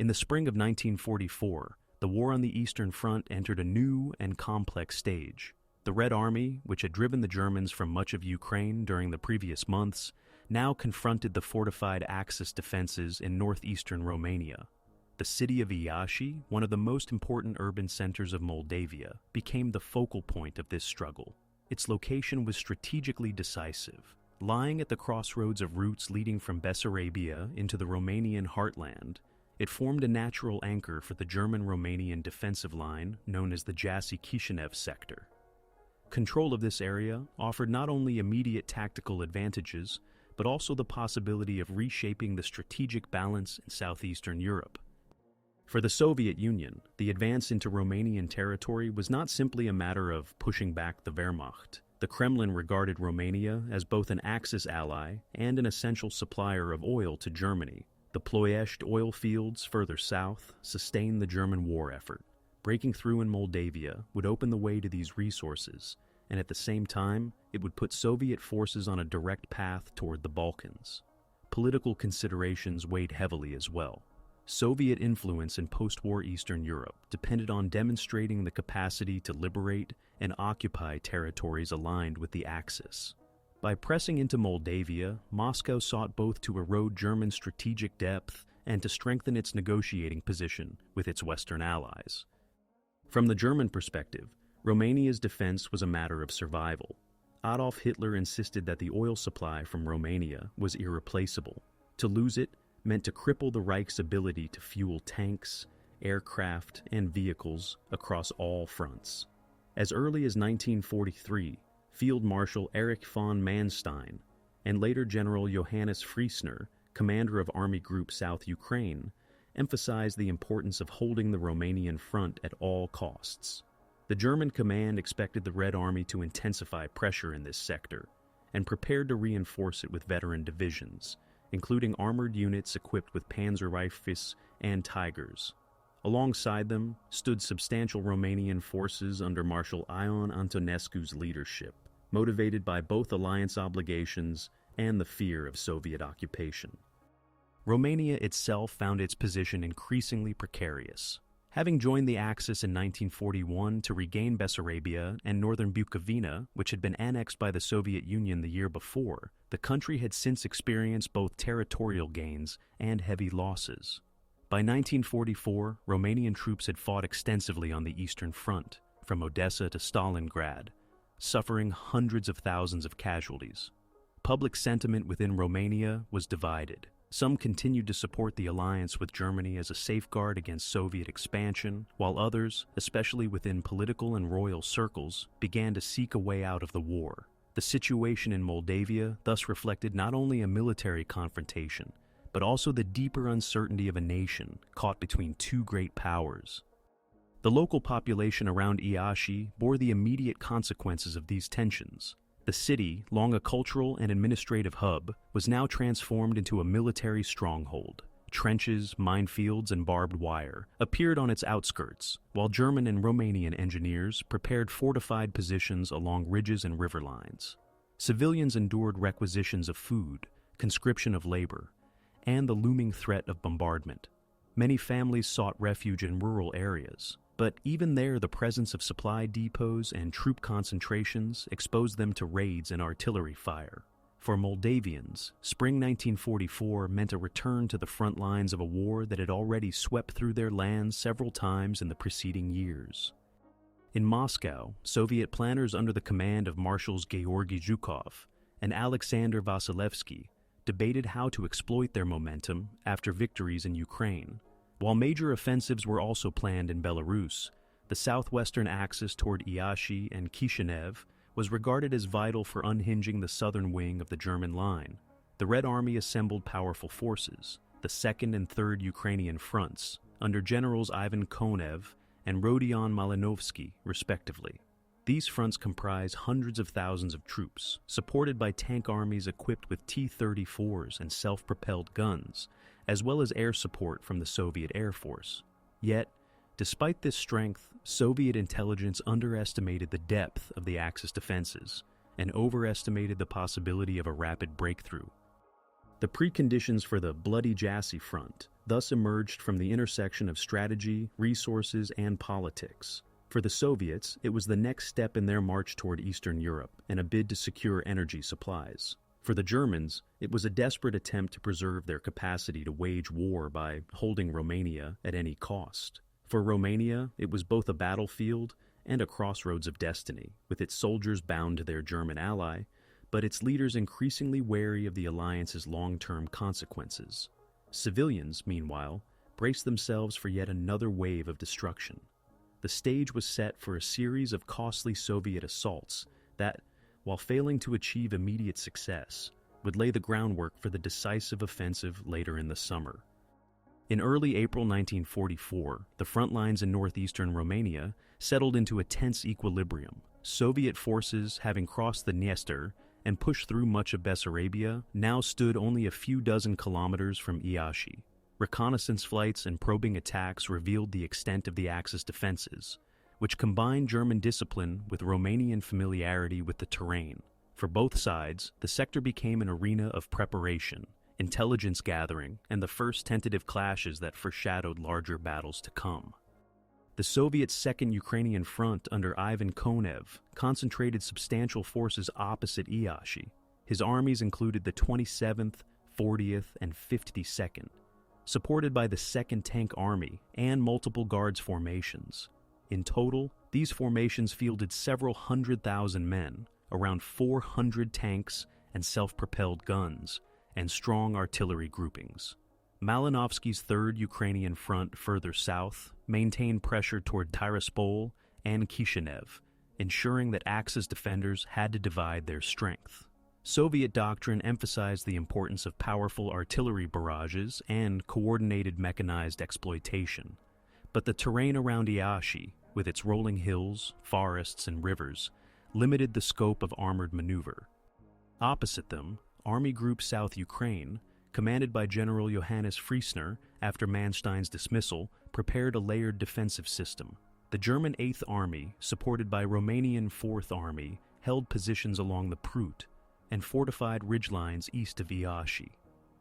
In the spring of 1944, the war on the Eastern Front entered a new and complex stage. The Red Army, which had driven the Germans from much of Ukraine during the previous months, now confronted the fortified Axis defenses in northeastern Romania. The city of Iași, one of the most important urban centers of Moldavia, became the focal point of this struggle. Its location was strategically decisive. Lying at the crossroads of routes leading from Bessarabia into the Romanian heartland, it formed a natural anchor for the German-Romanian defensive line known as the Jassy-Kishinev sector. Control of this area offered not only immediate tactical advantages, but also the possibility of reshaping the strategic balance in southeastern Europe. For the Soviet Union, the advance into Romanian territory was not simply a matter of pushing back the Wehrmacht. The Kremlin regarded Romania as both an Axis ally and an essential supplier of oil to Germany. The Ploiești oil fields further south sustained the German war effort. Breaking through in Moldavia would open the way to these resources, and at the same time, it would put Soviet forces on a direct path toward the Balkans. Political considerations weighed heavily as well. Soviet influence in post-war Eastern Europe depended on demonstrating the capacity to liberate and occupy territories aligned with the Axis. By pressing into Moldavia, Moscow sought both to erode German strategic depth and to strengthen its negotiating position with its Western allies. From the German perspective, Romania's defense was a matter of survival. Adolf Hitler insisted that the oil supply from Romania was irreplaceable. To lose it meant to cripple the Reich's ability to fuel tanks, aircraft, and vehicles across all fronts. As early as 1943, Field Marshal Erich von Manstein and later General Johannes Friesner, commander of Army Group South Ukraine, emphasized the importance of holding the Romanian front at all costs. The German command expected the Red Army to intensify pressure in this sector and prepared to reinforce it with veteran divisions, including armored units equipped with Panzer and Tigers. Alongside them stood substantial Romanian forces under Marshal Ion Antonescu's leadership, motivated by both alliance obligations and the fear of Soviet occupation. Romania itself found its position increasingly precarious. Having joined the Axis in 1941 to regain Bessarabia and northern Bukovina, which had been annexed by the Soviet Union the year before, the country had since experienced both territorial gains and heavy losses. By 1944, Romanian troops had fought extensively on the Eastern Front, from Odessa to Stalingrad, suffering hundreds of thousands of casualties. Public sentiment within Romania was divided. Some continued to support the alliance with Germany as a safeguard against Soviet expansion, while others, especially within political and royal circles, began to seek a way out of the war. The situation in Moldavia thus reflected not only a military confrontation, but also the deeper uncertainty of a nation caught between two great powers. The local population around Iași bore the immediate consequences of these tensions. The city, long a cultural and administrative hub, was now transformed into a military stronghold. Trenches, minefields, and barbed wire appeared on its outskirts, while German and Romanian engineers prepared fortified positions along ridges and river lines. Civilians endured requisitions of food, conscription of labor, and the looming threat of bombardment. Many families sought refuge in rural areas, but even there the presence of supply depots and troop concentrations exposed them to raids and artillery fire. For Moldavians, spring 1944 meant a return to the front lines of a war that had already swept through their lands several times in the preceding years. In Moscow, Soviet planners under the command of Marshals Georgy Zhukov and Alexander Vasilevsky debated how to exploit their momentum after victories in Ukraine. While major offensives were also planned in Belarus, the southwestern axis toward Iași and Kishinev was regarded as vital for unhinging the southern wing of the German line. The Red Army assembled powerful forces, the 2nd and 3rd Ukrainian fronts, under generals Ivan Konev and Rodion Malinovsky, respectively. These fronts comprise hundreds of thousands of troops, supported by tank armies equipped with T-34s and self-propelled guns, as well as air support from the Soviet Air Force. Yet, despite this strength, Soviet intelligence underestimated the depth of the Axis defenses and overestimated the possibility of a rapid breakthrough. The preconditions for the bloody Jassy Front thus emerged from the intersection of strategy, resources, and politics. For the Soviets, it was the next step in their march toward Eastern Europe and a bid to secure energy supplies. For the Germans, it was a desperate attempt to preserve their capacity to wage war by holding Romania at any cost. For Romania, it was both a battlefield and a crossroads of destiny, with its soldiers bound to their German ally, but its leaders increasingly wary of the alliance's long-term consequences. Civilians, meanwhile, braced themselves for yet another wave of destruction. The stage was set for a series of costly Soviet assaults that, while failing to achieve immediate success, would lay the groundwork for the decisive offensive later in the summer. In early April 1944, the front lines in northeastern Romania settled into a tense equilibrium. Soviet forces, having crossed the Dniester and pushed through much of Bessarabia, now stood only a few dozen kilometers from Iași. Reconnaissance flights and probing attacks revealed the extent of the Axis defenses, which combined German discipline with Romanian familiarity with the terrain. For both sides, the sector became an arena of preparation, intelligence gathering, and the first tentative clashes that foreshadowed larger battles to come. The Soviet Second Ukrainian Front under Ivan Konev concentrated substantial forces opposite Iași. His armies included the 27th, 40th, and 52nd, supported by the 2nd Tank Army and multiple Guards formations. In total, these formations fielded several 100,000 men, around 400 tanks and self-propelled guns, and strong artillery groupings. Malinovsky's Third Ukrainian Front further south maintained pressure toward Tiraspol and Kishinev, ensuring that Axis defenders had to divide their strength. Soviet doctrine emphasized the importance of powerful artillery barrages and coordinated mechanized exploitation, but the terrain around Iași, with its rolling hills, forests, and rivers, limited the scope of armored maneuver. Opposite them, Army Group South Ukraine, commanded by General Johannes Friesner after Manstein's dismissal, prepared a layered defensive system. The German 8th Army, supported by Romanian 4th Army, held positions along the Prut and fortified ridgelines east of Iași.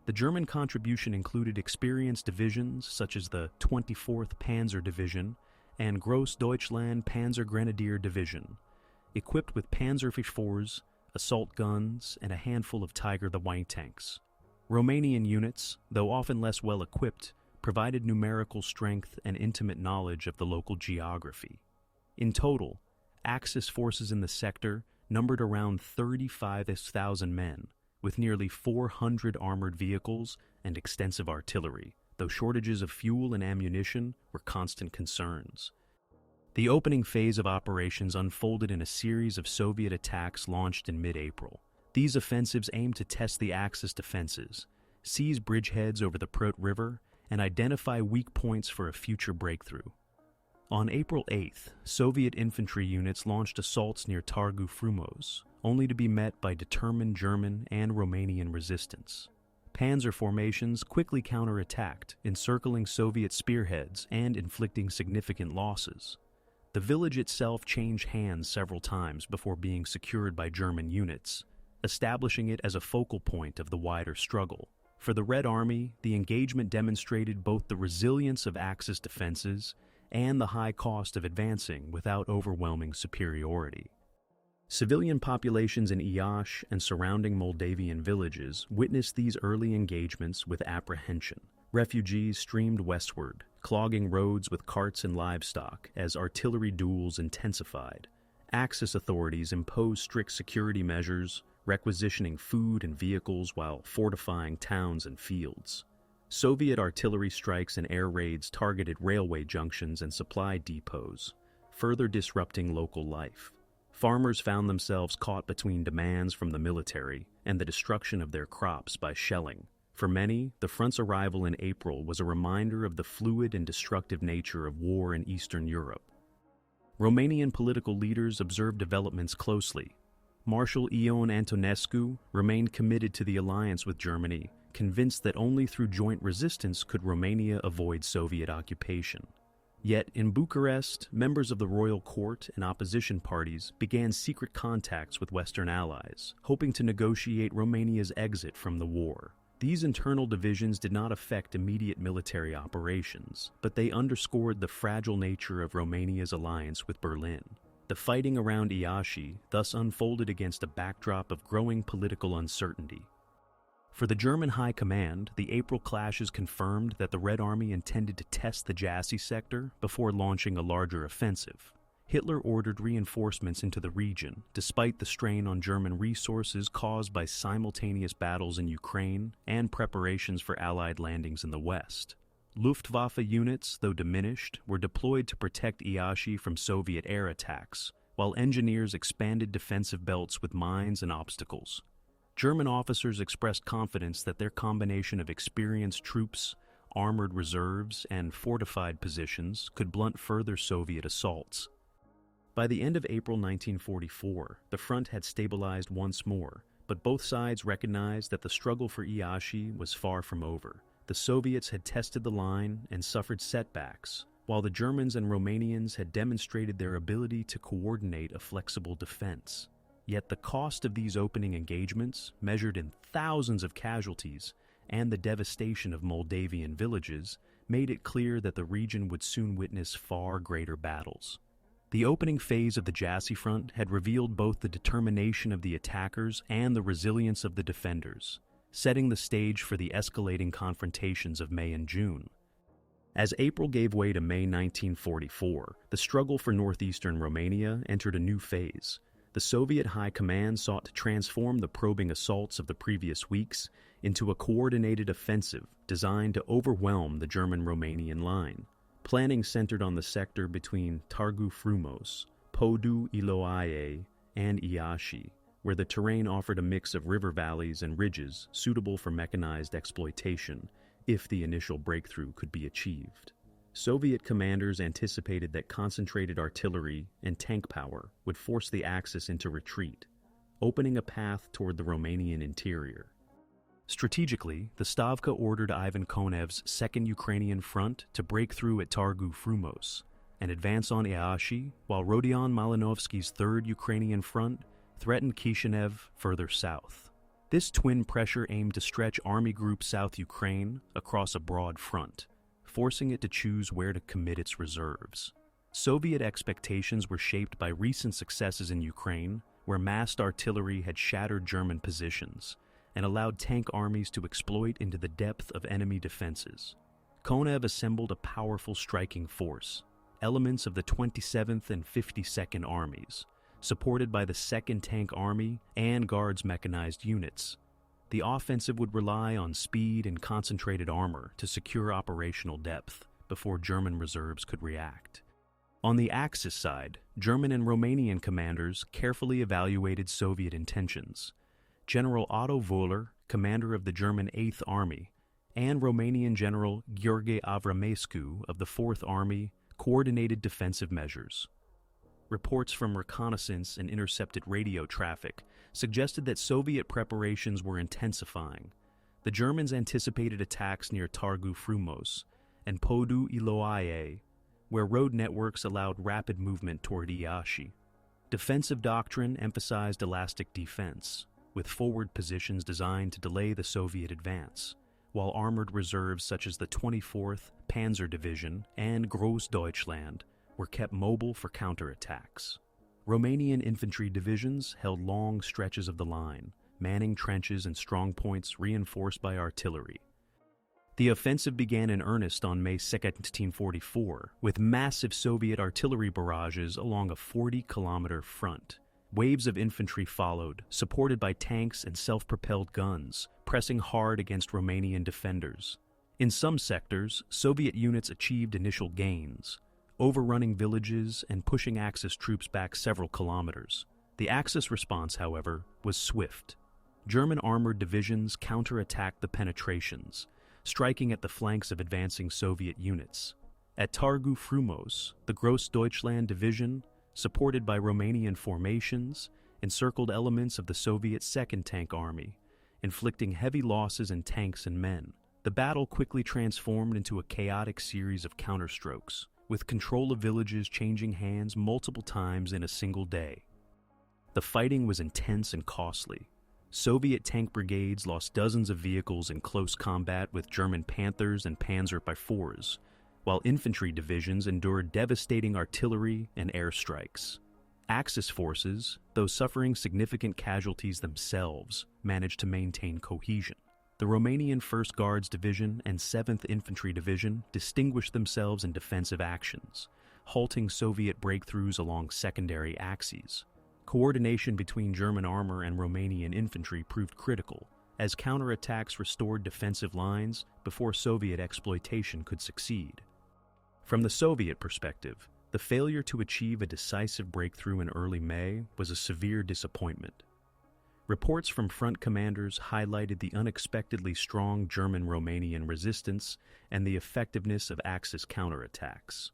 The German contribution included experienced divisions such as the 24th Panzer Division and Grossdeutschland Panzer Grenadier Division, equipped with Panzer IV, assault guns, and a handful of Tiger the White tanks. Romanian units, though often less well equipped, provided numerical strength and intimate knowledge of the local geography. In total, Axis forces in the sector numbered around 35,000 men, with nearly 400 armored vehicles and extensive artillery, though shortages of fuel and ammunition were constant concerns. The opening phase of operations unfolded in a series of Soviet attacks launched in mid-April. These offensives aimed to test the Axis defenses, seize bridgeheads over the Prut River, and identify weak points for a future breakthrough. On April 8th, Soviet infantry units launched assaults near Târgu Frumos, only to be met by determined German and Romanian resistance. Panzer formations quickly counterattacked, encircling Soviet spearheads and inflicting significant losses. The village itself changed hands several times before being secured by German units, establishing it as a focal point of the wider struggle. For the Red Army, the engagement demonstrated both the resilience of Axis defenses and the high cost of advancing without overwhelming superiority. Civilian populations in Iași and surrounding Moldavian villages witnessed these early engagements with apprehension. Refugees streamed westward, clogging roads with carts and livestock as artillery duels intensified. Axis authorities imposed strict security measures, requisitioning food and vehicles while fortifying towns and fields. Soviet artillery strikes and air raids targeted railway junctions and supply depots, further disrupting local life. Farmers found themselves caught between demands from the military and the destruction of their crops by shelling. For many, the front's arrival in April was a reminder of the fluid and destructive nature of war in Eastern Europe. Romanian political leaders observed developments closely. Marshal Ion Antonescu remained committed to the alliance with Germany, convinced that only through joint resistance could Romania avoid Soviet occupation. Yet in Bucharest, members of the royal court and opposition parties began secret contacts with Western allies, hoping to negotiate Romania's exit from the war. These internal divisions did not affect immediate military operations, but they underscored the fragile nature of Romania's alliance with Berlin. The fighting around Iași thus unfolded against a backdrop of growing political uncertainty. For the German High Command, the April clashes confirmed that the Red Army intended to test the Jassy sector before launching a larger offensive. Hitler ordered reinforcements into the region, despite the strain on German resources caused by simultaneous battles in Ukraine and preparations for Allied landings in the West. Luftwaffe units, though diminished, were deployed to protect Iași from Soviet air attacks, while engineers expanded defensive belts with mines and obstacles. German officers expressed confidence that their combination of experienced troops, armored reserves, and fortified positions could blunt further Soviet assaults. By the end of April 1944, the front had stabilized once more, but both sides recognized that the struggle for Iași was far from over. The Soviets had tested the line and suffered setbacks, while the Germans and Romanians had demonstrated their ability to coordinate a flexible defense. Yet the cost of these opening engagements, measured in thousands of casualties, and the devastation of Moldavian villages, made it clear that the region would soon witness far greater battles. The opening phase of the Jassy Front had revealed both the determination of the attackers and the resilience of the defenders, setting the stage for the escalating confrontations of May and June. As April gave way to May 1944, the struggle for northeastern Romania entered a new phase. The Soviet High Command sought to transform the probing assaults of the previous weeks into a coordinated offensive designed to overwhelm the German-Romanian line. Planning centered on the sector between Târgu Frumos, Podu Iloaiei, and Iași, where the terrain offered a mix of river valleys and ridges suitable for mechanized exploitation if the initial breakthrough could be achieved. Soviet commanders anticipated that concentrated artillery and tank power would force the Axis into retreat, opening a path toward the Romanian interior. Strategically, the Stavka ordered Ivan Konev's Second Ukrainian Front to break through at Târgu Frumos and advance on Iași, while Rodion Malinovsky's Third Ukrainian Front threatened Kishinev further south. This twin pressure aimed to stretch Army Group South Ukraine across a broad front, forcing it to choose where to commit its reserves. Soviet expectations were shaped by recent successes in Ukraine, where massed artillery had shattered German positions and allowed tank armies to exploit into the depth of enemy defenses. Konev assembled a powerful striking force, elements of the 27th and 52nd Armies, supported by the 2nd Tank Army and Guards mechanized units. The offensive would rely on speed and concentrated armor to secure operational depth before German reserves could react. On the Axis side, German and Romanian commanders carefully evaluated Soviet intentions. General Otto Wöhler, commander of the German 8th Army, and Romanian General Gheorghe Avramescu of the 4th Army coordinated defensive measures. Reports from reconnaissance and intercepted radio traffic suggested that Soviet preparations were intensifying. The Germans anticipated attacks near Târgu Frumos and Podu Iloaiei, where road networks allowed rapid movement toward Iași. Defensive doctrine emphasized elastic defense, with forward positions designed to delay the Soviet advance, while armored reserves such as the 24th Panzer Division and Grossdeutschland were kept mobile for counterattacks. Romanian infantry divisions held long stretches of the line, manning trenches and strongpoints reinforced by artillery. The offensive began in earnest on May 2, 1944, with massive Soviet artillery barrages along a 40-kilometer front. Waves of infantry followed, supported by tanks and self-propelled guns, pressing hard against Romanian defenders. In some sectors, Soviet units achieved initial gains, overrunning villages and pushing Axis troops back several kilometers. The Axis response, however, was swift. German armored divisions counterattacked the penetrations, striking at the flanks of advancing Soviet units. At Târgu Frumos, the Grossdeutschland division, supported by Romanian formations, encircled elements of the Soviet 2nd Tank Army, inflicting heavy losses in tanks and men. The battle quickly transformed into a chaotic series of counterstrokes, with control of villages changing hands multiple times in a single day. The fighting was intense and costly. Soviet tank brigades lost dozens of vehicles in close combat with German Panthers and Panzer by fours, while infantry divisions endured devastating artillery and airstrikes. Axis forces, though suffering significant casualties themselves, managed to maintain cohesion. The Romanian 1st Guards Division and 7th Infantry Division distinguished themselves in defensive actions, halting Soviet breakthroughs along secondary axes. Coordination between German armor and Romanian infantry proved critical, as counterattacks restored defensive lines before Soviet exploitation could succeed. From the Soviet perspective, the failure to achieve a decisive breakthrough in early May was a severe disappointment. Reports from front commanders highlighted the unexpectedly strong German-Romanian resistance and the effectiveness of Axis counterattacks.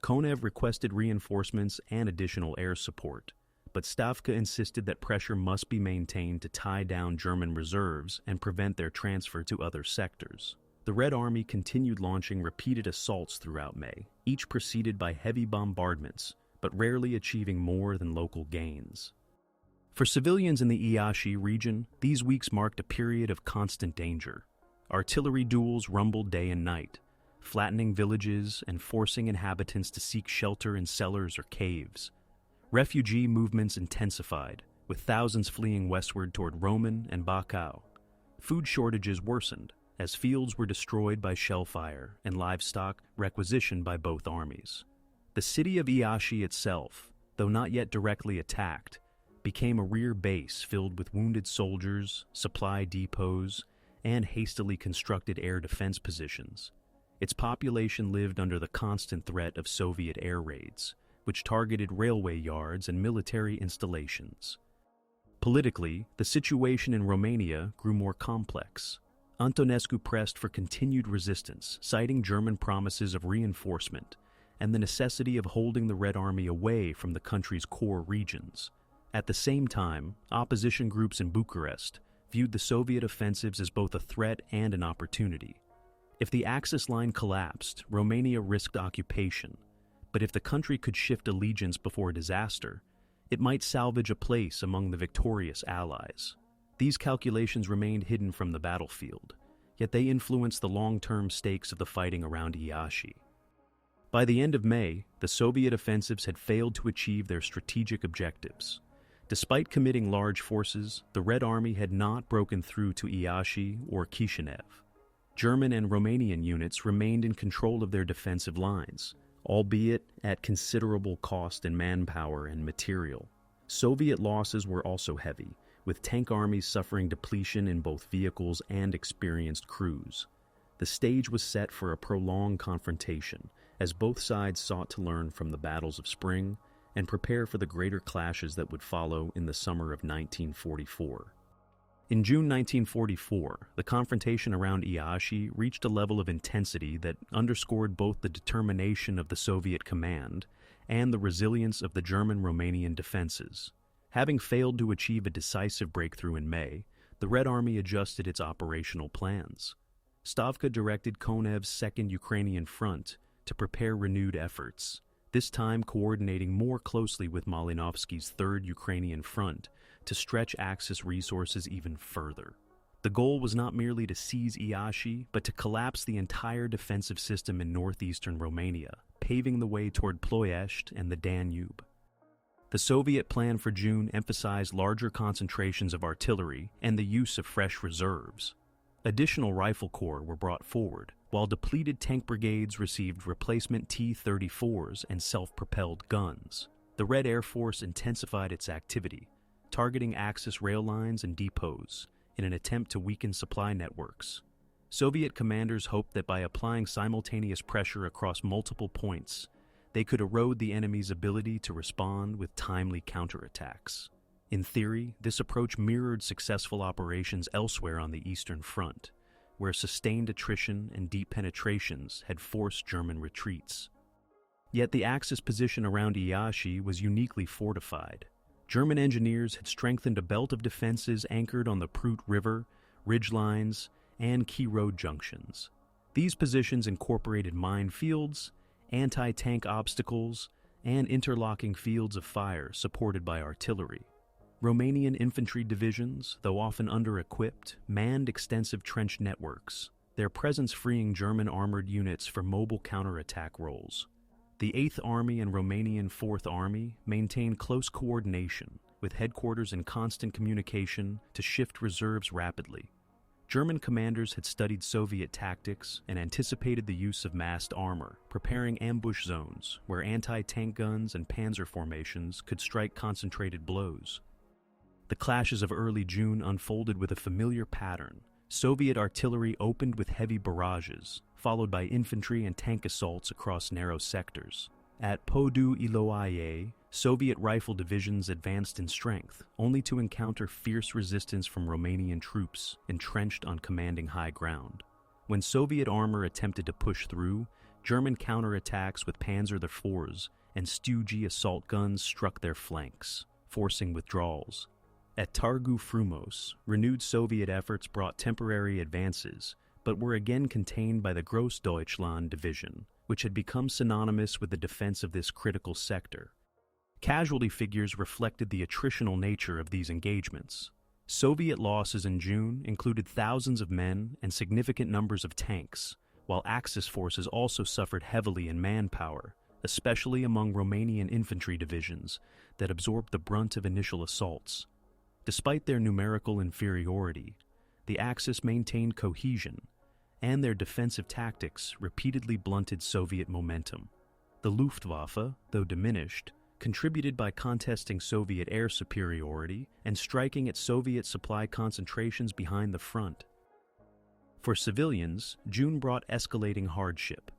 Konev requested reinforcements and additional air support, but Stavka insisted that pressure must be maintained to tie down German reserves and prevent their transfer to other sectors. The Red Army continued launching repeated assaults throughout May, each preceded by heavy bombardments, but rarely achieving more than local gains. For civilians in the Iași region, these weeks marked a period of constant danger. Artillery duels rumbled day and night, flattening villages and forcing inhabitants to seek shelter in cellars or caves. Refugee movements intensified, with thousands fleeing westward toward Roman and Bacău. Food shortages worsened, as fields were destroyed by shell fire and livestock requisitioned by both armies. The city of Iași itself, though not yet directly attacked, became a rear base filled with wounded soldiers, supply depots, and hastily constructed air defense positions. Its population lived under the constant threat of Soviet air raids, which targeted railway yards and military installations. Politically, the situation in Romania grew more complex. Antonescu pressed for continued resistance, citing German promises of reinforcement and the necessity of holding the Red Army away from the country's core regions. At the same time, opposition groups in Bucharest viewed the Soviet offensives as both a threat and an opportunity. If the Axis line collapsed, Romania risked occupation, but if the country could shift allegiance before disaster, it might salvage a place among the victorious allies. These calculations remained hidden from the battlefield, yet they influenced the long-term stakes of the fighting around Iași. By the end of May, the Soviet offensives had failed to achieve their strategic objectives. Despite committing large forces, the Red Army had not broken through to Iași or Kishinev. German and Romanian units remained in control of their defensive lines, albeit at considerable cost in manpower and material. Soviet losses were also heavy, with tank armies suffering depletion in both vehicles and experienced crews. The stage was set for a prolonged confrontation, as both sides sought to learn from the battles of spring and prepare for the greater clashes that would follow in the summer of 1944. In June 1944, the confrontation around Iași reached a level of intensity that underscored both the determination of the Soviet command and the resilience of the German-Romanian defenses. Having failed to achieve a decisive breakthrough in May, the Red Army adjusted its operational plans. Stavka directed Konev's 2nd Ukrainian Front to prepare renewed efforts, this time coordinating more closely with Malinovsky's 3rd Ukrainian Front to stretch Axis resources even further. The goal was not merely to seize Iași, but to collapse the entire defensive system in northeastern Romania, paving the way toward Ploiești and the Danube. The Soviet plan for June emphasized larger concentrations of artillery and the use of fresh reserves. Additional rifle corps were brought forward, while depleted tank brigades received replacement T-34s and self-propelled guns. The Red Air Force intensified its activity, targeting Axis rail lines and depots in an attempt to weaken supply networks. Soviet commanders hoped that by applying simultaneous pressure across multiple points, they could erode the enemy's ability to respond with timely counterattacks. In theory, this approach mirrored successful operations elsewhere on the Eastern Front, where sustained attrition and deep penetrations had forced German retreats. Yet the Axis position around Iași was uniquely fortified. German engineers had strengthened a belt of defenses anchored on the Prut River, ridgelines, and key road junctions. These positions incorporated minefields, anti-tank obstacles, and interlocking fields of fire supported by artillery. Romanian infantry divisions, though often under-equipped, manned extensive trench networks, their presence freeing German armored units for mobile counterattack roles. The 8th Army and Romanian 4th Army maintained close coordination, with headquarters in constant communication to shift reserves rapidly. German commanders had studied Soviet tactics and anticipated the use of massed armor, preparing ambush zones where anti-tank guns and Panzer formations could strike concentrated blows. The clashes of early June unfolded with a familiar pattern. Soviet artillery opened with heavy barrages, followed by infantry and tank assaults across narrow sectors. At Podu Iloaiei, Soviet rifle divisions advanced in strength, only to encounter fierce resistance from Romanian troops entrenched on commanding high ground. When Soviet armor attempted to push through, German counterattacks with Panzer IVs and Stu-G assault guns struck their flanks, forcing withdrawals. At Târgu Frumos, renewed Soviet efforts brought temporary advances, but were again contained by the Grossdeutschland division, which had become synonymous with the defense of this critical sector. Casualty figures reflected the attritional nature of these engagements. Soviet losses in June included thousands of men and significant numbers of tanks, while Axis forces also suffered heavily in manpower, especially among Romanian infantry divisions that absorbed the brunt of initial assaults. Despite their numerical inferiority, the Axis maintained cohesion, and their defensive tactics repeatedly blunted Soviet momentum. The Luftwaffe, though diminished, contributed by contesting Soviet air superiority and striking at Soviet supply concentrations behind the front. For civilians, June brought escalating hardship.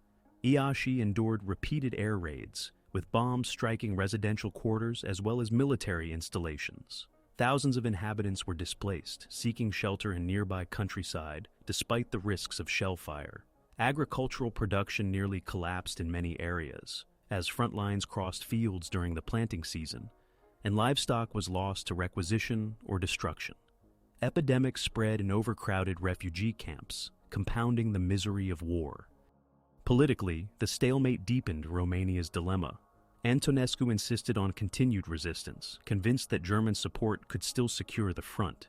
Iași endured repeated air raids, with bombs striking residential quarters as well as military installations. Thousands of inhabitants were displaced, seeking shelter in nearby countryside, despite the risks of shell fire. Agricultural production nearly collapsed in many areas, as front lines crossed fields during the planting season, and livestock was lost to requisition or destruction. Epidemics spread in overcrowded refugee camps, compounding the misery of war. Politically, the stalemate deepened Romania's dilemma. Antonescu insisted on continued resistance, convinced that German support could still secure the front.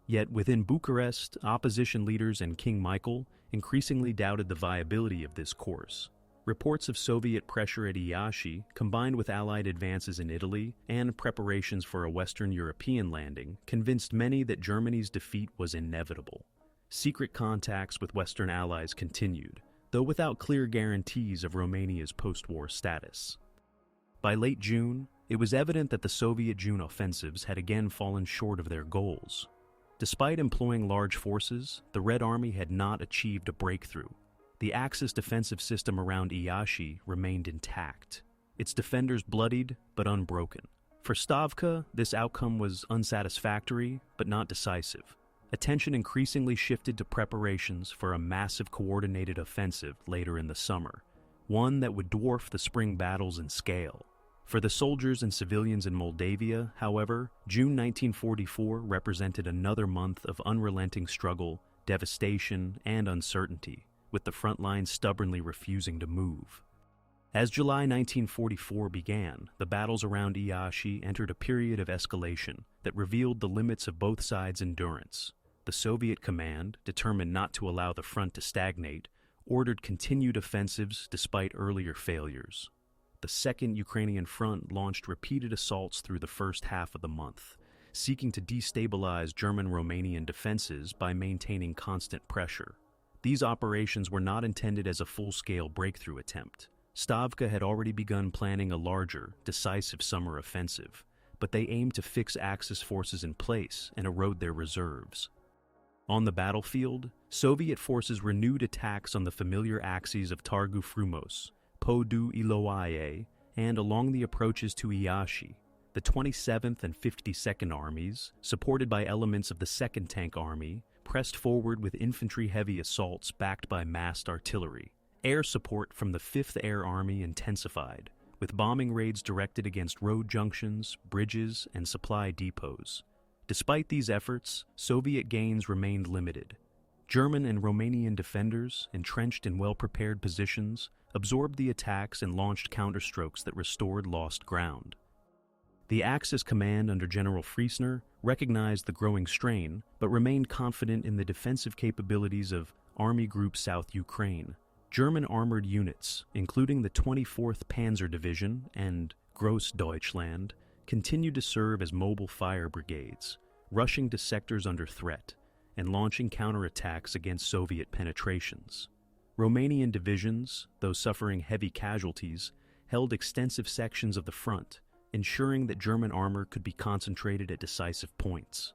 Yet within Bucharest, opposition leaders and King Michael increasingly doubted the viability of this course. Reports of Soviet pressure at Iași, combined with Allied advances in Italy and preparations for a Western European landing, convinced many that Germany's defeat was inevitable. Secret contacts with Western allies continued, though without clear guarantees of Romania's post-war status. By late June, it was evident that the Soviet June offensives had again fallen short of their goals. Despite employing large forces, the Red Army had not achieved a breakthrough. The Axis defensive system around Iași remained intact, its defenders bloodied but unbroken. For Stavka, this outcome was unsatisfactory but not decisive. Attention increasingly shifted to preparations for a massive coordinated offensive later in the summer, one that would dwarf the spring battles in scale. For the soldiers and civilians in Moldavia, however, June 1944 represented another month of unrelenting struggle, devastation, and uncertainty, with the front lines stubbornly refusing to move. As July 1944 began, the battles around Iași entered a period of escalation that revealed the limits of both sides' endurance. The Soviet command, determined not to allow the front to stagnate, ordered continued offensives despite earlier failures. The Second Ukrainian Front launched repeated assaults through the first half of the month, seeking to destabilize German-Romanian defenses by maintaining constant pressure. These operations were not intended as a full-scale breakthrough attempt. Stavka had already begun planning a larger, decisive summer offensive, but they aimed to fix Axis forces in place and erode their reserves. On the battlefield, Soviet forces renewed attacks on the familiar axes of Târgu Frumos, Podu Iloaiei, and along the approaches to Iași. The 27th and 52nd Armies, supported by elements of the 2nd Tank Army, pressed forward with infantry-heavy assaults backed by massed artillery. Air support from the 5th Air Army intensified, with bombing raids directed against road junctions, bridges, and supply depots. Despite these efforts, Soviet gains remained limited. German and Romanian defenders, entrenched in well-prepared positions, absorbed the attacks and launched counterstrokes that restored lost ground. The Axis command under General Friesner recognized the growing strain, but remained confident in the defensive capabilities of Army Group South Ukraine. German armored units, including the 24th Panzer Division and Grossdeutschland, continued to serve as mobile fire brigades, rushing to sectors under threat and launching counterattacks against Soviet penetrations. Romanian divisions, though suffering heavy casualties, held extensive sections of the front, ensuring that German armor could be concentrated at decisive points.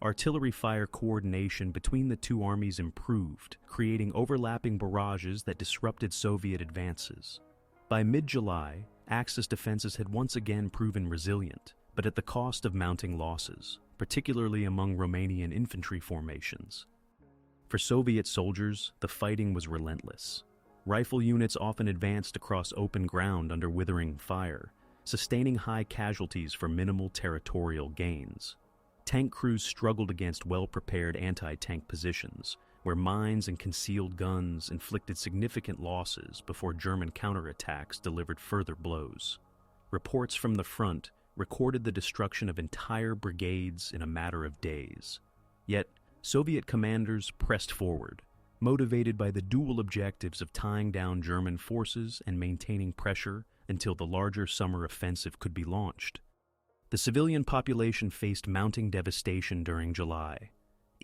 Artillery fire coordination between the two armies improved, creating overlapping barrages that disrupted Soviet advances. By mid-July, Axis defenses had once again proven resilient, but at the cost of mounting losses, particularly among Romanian infantry formations. For Soviet soldiers, the fighting was relentless. Rifle units often advanced across open ground under withering fire, sustaining high casualties for minimal territorial gains. Tank crews struggled against well-prepared anti-tank positions, where mines and concealed guns inflicted significant losses before German counterattacks delivered further blows. Reports from the front recorded the destruction of entire brigades in a matter of days. Yet, Soviet commanders pressed forward, motivated by the dual objectives of tying down German forces and maintaining pressure until the larger summer offensive could be launched. The civilian population faced mounting devastation during July.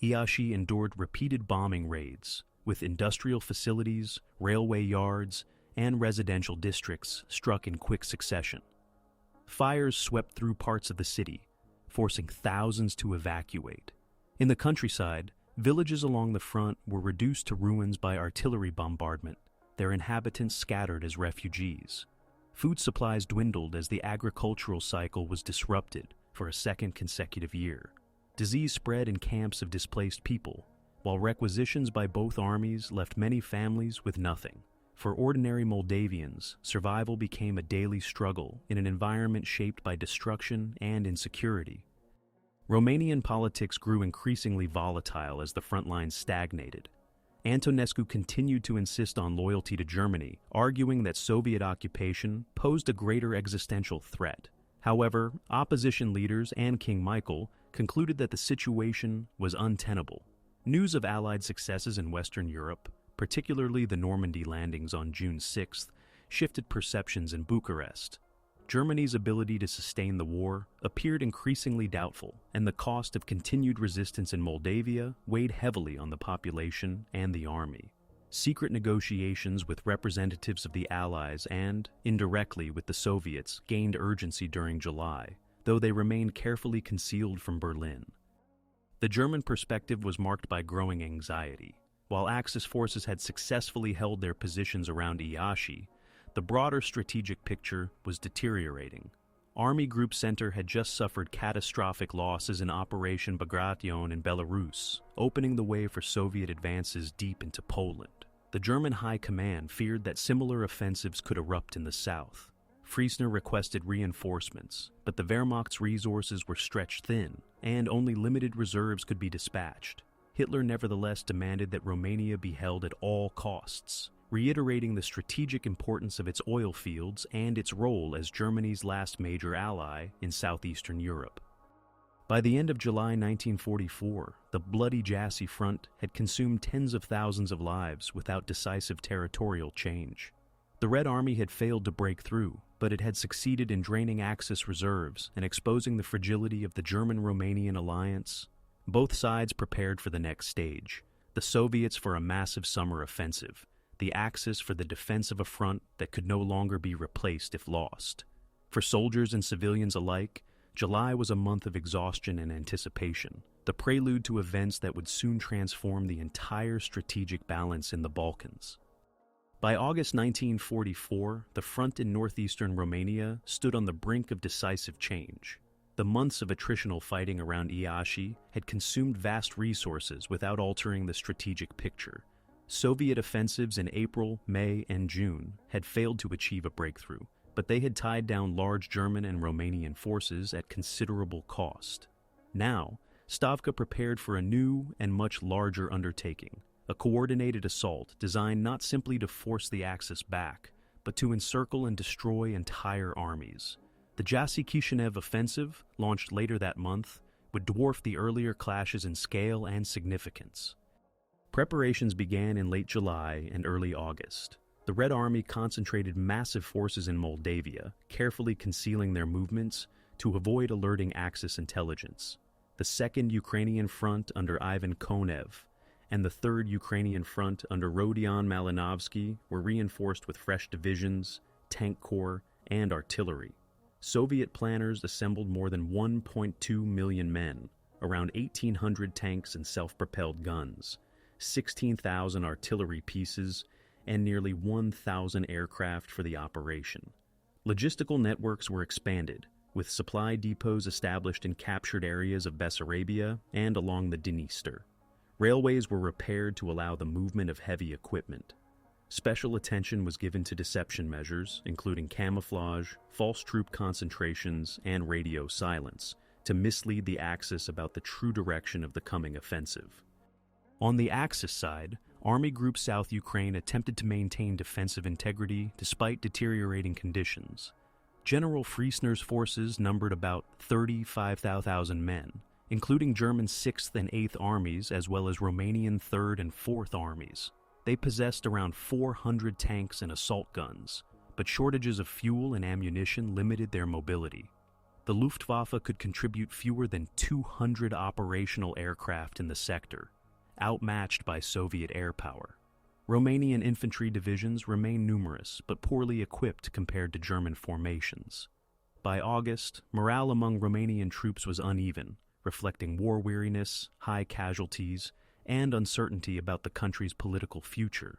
Iași endured repeated bombing raids, with industrial facilities, railway yards, and residential districts struck in quick succession. Fires swept through parts of the city, forcing thousands to evacuate. In the countryside, villages along the front were reduced to ruins by artillery bombardment, their inhabitants scattered as refugees. Food supplies dwindled as the agricultural cycle was disrupted for a second consecutive year. Disease spread in camps of displaced people, while requisitions by both armies left many families with nothing. For ordinary Moldavians, survival became a daily struggle in an environment shaped by destruction and insecurity. Romanian politics grew increasingly volatile as the front lines stagnated. Antonescu continued to insist on loyalty to Germany, arguing that Soviet occupation posed a greater existential threat. However, opposition leaders and King Michael concluded that the situation was untenable. News of Allied successes in Western Europe, particularly the Normandy landings on June 6th, shifted perceptions in Bucharest. Germany's ability to sustain the war appeared increasingly doubtful, and the cost of continued resistance in Moldavia weighed heavily on the population and the army. Secret negotiations with representatives of the Allies and, indirectly, with the Soviets gained urgency during July, though they remained carefully concealed from Berlin. The German perspective was marked by growing anxiety. While Axis forces had successfully held their positions around Iași, the broader strategic picture was deteriorating. Army Group Center had just suffered catastrophic losses in Operation Bagration in Belarus, opening the way for Soviet advances deep into Poland. The German High Command feared that similar offensives could erupt in the south. Friesner requested reinforcements, but the Wehrmacht's resources were stretched thin, and only limited reserves could be dispatched. Hitler nevertheless demanded that Romania be held at all costs, reiterating the strategic importance of its oil fields and its role as Germany's last major ally in southeastern Europe. By the end of July 1944, the bloody Jassy Front had consumed tens of thousands of lives without decisive territorial change. The Red Army had failed to break through, but it had succeeded in draining Axis reserves and exposing the fragility of the German-Romanian alliance. Both sides prepared for the next stage, the Soviets for a massive summer offensive, the Axis for the defense of a front that could no longer be replaced if lost. For soldiers and civilians alike, July was a month of exhaustion and anticipation, the prelude to events that would soon transform the entire strategic balance in the Balkans. By August 1944, the front in northeastern Romania stood on the brink of decisive change. The months of attritional fighting around Iași had consumed vast resources without altering the strategic picture. Soviet offensives in April, May, and June had failed to achieve a breakthrough, but they had tied down large German and Romanian forces at considerable cost. Now, Stavka prepared for a new and much larger undertaking, a coordinated assault designed not simply to force the Axis back, but to encircle and destroy entire armies. The Jassy Kishinev Offensive, launched later that month, would dwarf the earlier clashes in scale and significance. Preparations began in late July and early August. The Red Army concentrated massive forces in Moldavia, carefully concealing their movements to avoid alerting Axis intelligence. The 2nd Ukrainian Front under Ivan Konev and the 3rd Ukrainian Front under Rodion Malinovsky were reinforced with fresh divisions, tank corps, and artillery. Soviet planners assembled more than 1.2 million men, around 1,800 tanks and self-propelled guns, 16,000 artillery pieces, and nearly 1,000 aircraft for the operation. Logistical networks were expanded, with supply depots established in captured areas of Bessarabia and along the Dniester. Railways were repaired to allow the movement of heavy equipment. Special attention was given to deception measures, including camouflage, false troop concentrations, and radio silence, to mislead the Axis about the true direction of the coming offensive. On the Axis side, Army Group South Ukraine attempted to maintain defensive integrity despite deteriorating conditions. General Friesner's forces numbered about 35,000 men, including German 6th and 8th Armies as well as Romanian 3rd and 4th Armies. They possessed around 400 tanks and assault guns, but shortages of fuel and ammunition limited their mobility. The Luftwaffe could contribute fewer than 200 operational aircraft in the sector, outmatched by Soviet air power. Romanian infantry divisions remained numerous but poorly equipped compared to German formations. By August, morale among Romanian troops was uneven, reflecting war weariness, high casualties, and uncertainty about the country's political future.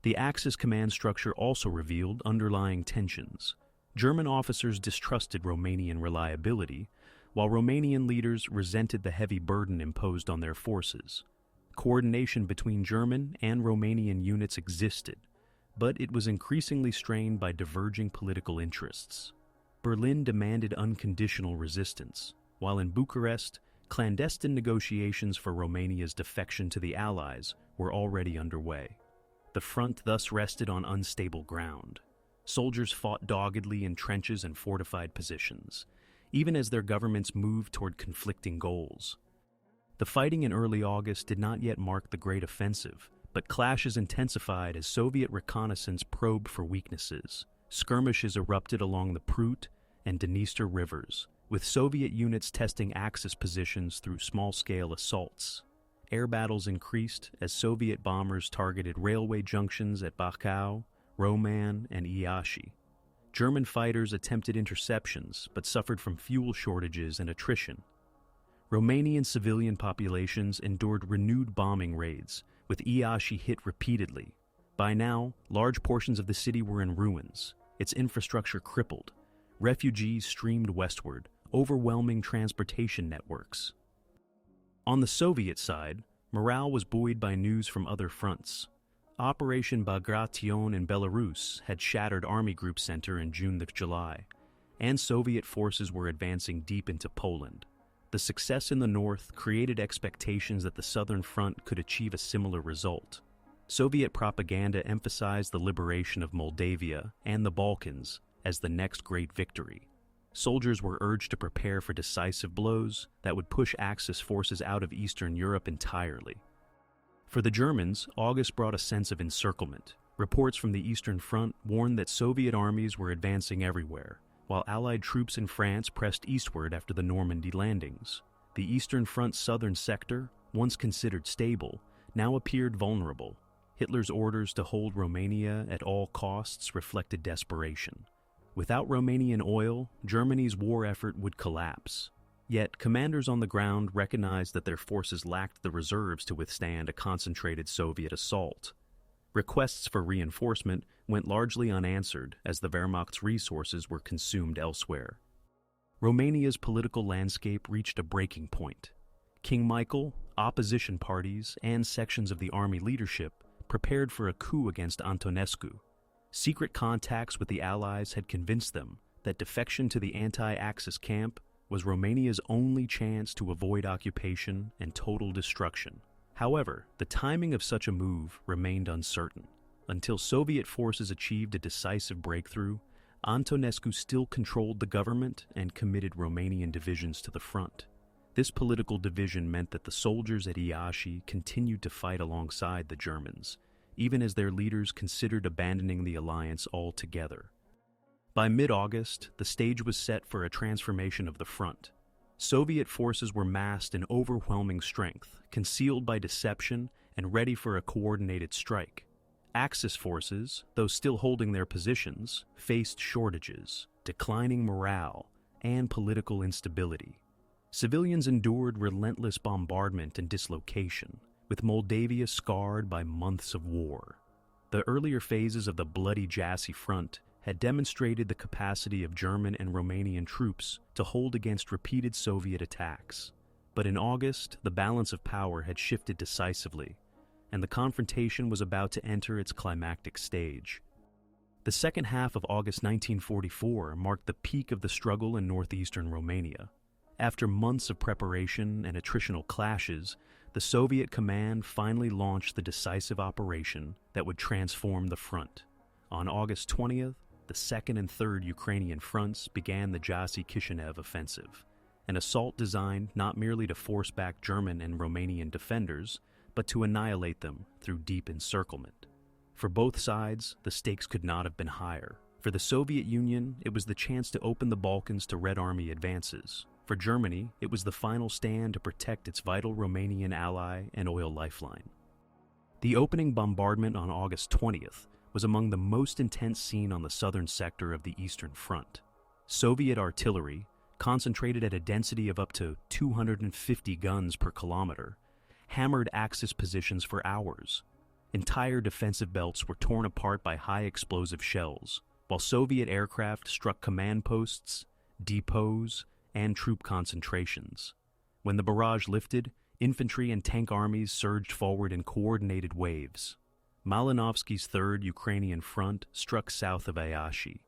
The Axis command structure also revealed underlying tensions. German officers distrusted Romanian reliability, while Romanian leaders resented the heavy burden imposed on their forces. Coordination between German and Romanian units existed, but it was increasingly strained by diverging political interests. Berlin demanded unconditional resistance, while in Bucharest, clandestine negotiations for Romania's defection to the Allies were already underway. The front thus rested on unstable ground. Soldiers fought doggedly in trenches and fortified positions, even as their governments moved toward conflicting goals. The fighting in early August did not yet mark the Great Offensive, but clashes intensified as Soviet reconnaissance probed for weaknesses. Skirmishes erupted along the Prut and Dniester rivers, with Soviet units testing Axis positions through small-scale assaults. Air battles increased as Soviet bombers targeted railway junctions at Bacău, Roman, and Iași. German fighters attempted interceptions, but suffered from fuel shortages and attrition. Romanian civilian populations endured renewed bombing raids, with Iași hit repeatedly. By now, large portions of the city were in ruins, its infrastructure crippled. Refugees streamed westward, overwhelming transportation networks. On the Soviet side, morale was buoyed by news from other fronts. Operation Bagration in Belarus had shattered Army Group Center in June-July, and Soviet forces were advancing deep into Poland. The success in the north created expectations that the Southern Front could achieve a similar result. Soviet propaganda emphasized the liberation of Moldavia and the Balkans as the next great victory. Soldiers were urged to prepare for decisive blows that would push Axis forces out of Eastern Europe entirely. For the Germans, August brought a sense of encirclement. Reports from the Eastern Front warned that Soviet armies were advancing everywhere, while Allied troops in France pressed eastward after the Normandy landings. The Eastern Front's southern sector, once considered stable, now appeared vulnerable. Hitler's orders to hold Romania at all costs reflected desperation. Without Romanian oil, Germany's war effort would collapse. Yet, commanders on the ground recognized that their forces lacked the reserves to withstand a concentrated Soviet assault. Requests for reinforcement went largely unanswered as the Wehrmacht's resources were consumed elsewhere. Romania's political landscape reached a breaking point. King Michael, opposition parties, and sections of the army leadership prepared for a coup against Antonescu. Secret contacts with the Allies had convinced them that defection to the anti-Axis camp was Romania's only chance to avoid occupation and total destruction. However, the timing of such a move remained uncertain. Until Soviet forces achieved a decisive breakthrough, Antonescu still controlled the government and committed Romanian divisions to the front. This political division meant that the soldiers at Iași continued to fight alongside the Germans, even as their leaders considered abandoning the alliance altogether. By mid-August, the stage was set for a transformation of the front. Soviet forces were massed in overwhelming strength, concealed by deception, and ready for a coordinated strike. Axis forces, though still holding their positions, faced shortages, declining morale, and political instability. Civilians endured relentless bombardment and dislocation, with Moldavia scarred by months of war. The earlier phases of the bloody Jassy Front had demonstrated the capacity of German and Romanian troops to hold against repeated Soviet attacks. But in August, the balance of power had shifted decisively, and the confrontation was about to enter its climactic stage. The second half of August 1944 marked the peak of the struggle in northeastern Romania. After months of preparation and attritional clashes, the Soviet command finally launched the decisive operation that would transform the front. On August 20th, the 2nd and 3rd Ukrainian fronts began the Jassy-Kishinev Offensive, an assault designed not merely to force back German and Romanian defenders, but to annihilate them through deep encirclement. For both sides, the stakes could not have been higher. For the Soviet Union, it was the chance to open the Balkans to Red Army advances. For Germany, it was the final stand to protect its vital Romanian ally and oil lifeline. The opening bombardment on August 20th was among the most intense seen on the southern sector of the Eastern Front. Soviet artillery, concentrated at a density of up to 250 guns per kilometer, hammered Axis positions for hours. Entire defensive belts were torn apart by high explosive shells, while Soviet aircraft struck command posts, depots, and troop concentrations. When the barrage lifted, infantry and tank armies surged forward in coordinated waves. Malinovsky's 3rd Ukrainian Front struck south of Iași,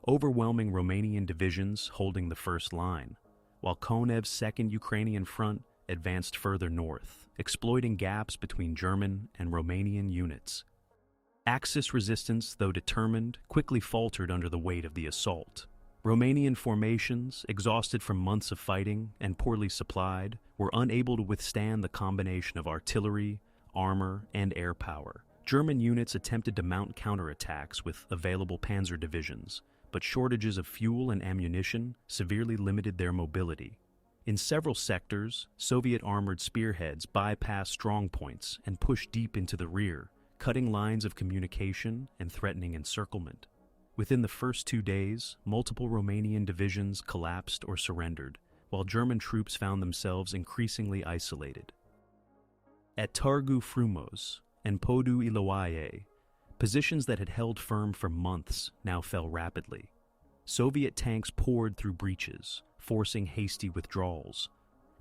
overwhelming Romanian divisions holding the first line, while Konev's 2nd Ukrainian Front advanced further north, exploiting gaps between German and Romanian units. Axis resistance, though determined, quickly faltered under the weight of the assault. Romanian formations, exhausted from months of fighting and poorly supplied, were unable to withstand the combination of artillery, armor, and air power. German units attempted to mount counterattacks with available Panzer divisions, but shortages of fuel and ammunition severely limited their mobility. In several sectors, Soviet armored spearheads bypassed strongpoints and pushed deep into the rear, cutting lines of communication and threatening encirclement. Within the first 2 days, multiple Romanian divisions collapsed or surrendered, while German troops found themselves increasingly isolated. At Târgu Frumos and Podu Iloaiei, positions that had held firm for months now fell rapidly. Soviet tanks poured through breaches, forcing hasty withdrawals.